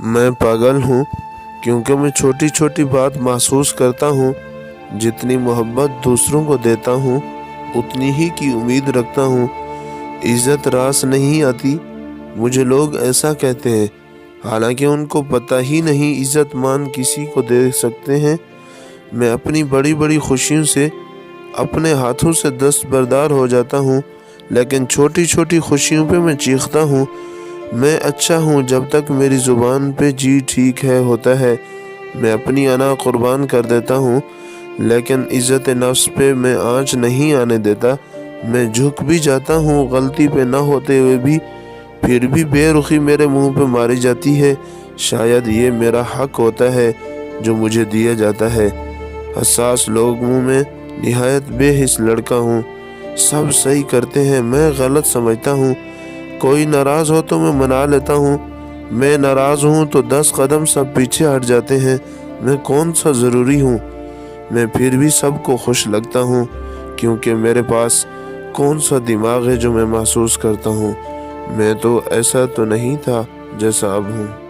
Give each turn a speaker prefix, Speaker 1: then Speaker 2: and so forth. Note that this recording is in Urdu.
Speaker 1: میں پاگل ہوں کیونکہ میں چھوٹی چھوٹی بات محسوس کرتا ہوں۔ جتنی محبت دوسروں کو دیتا ہوں اتنی ہی کی امید رکھتا ہوں۔ عزت راس نہیں آتی، مجھے لوگ ایسا کہتے ہیں، حالانکہ ان کو پتہ ہی نہیں عزت مان کسی کو دے سکتے ہیں۔ میں اپنی بڑی بڑی خوشیوں سے اپنے ہاتھوں سے دستبردار ہو جاتا ہوں، لیکن چھوٹی چھوٹی خوشیوں پہ میں چیختا ہوں۔ میں اچھا ہوں جب تک میری زبان پہ جی ٹھیک ہے ہوتا ہے۔ میں اپنی انا قربان کر دیتا ہوں، لیکن عزت نفس پہ میں آنچ نہیں آنے دیتا۔ میں جھک بھی جاتا ہوں غلطی پہ نہ ہوتے ہوئے بھی، پھر بھی بے رخی میرے منہ پہ ماری جاتی ہے۔ شاید یہ میرا حق ہوتا ہے جو مجھے دیا جاتا ہے۔ حساس لوگوں میں نہایت بے حس لڑکا ہوں۔ سب صحیح کرتے ہیں، میں غلط سمجھتا ہوں۔ کوئی ناراض ہو تو میں منا لیتا ہوں، میں ناراض ہوں تو 10 قدم سب پیچھے ہٹ جاتے ہیں۔ میں کون سا ضروری ہوں؟ میں پھر بھی سب کو خوش لگتا ہوں، کیونکہ میرے پاس کون سا دماغ ہے جو میں محسوس کرتا ہوں۔ میں تو ایسا تو نہیں تھا جیسا اب ہوں۔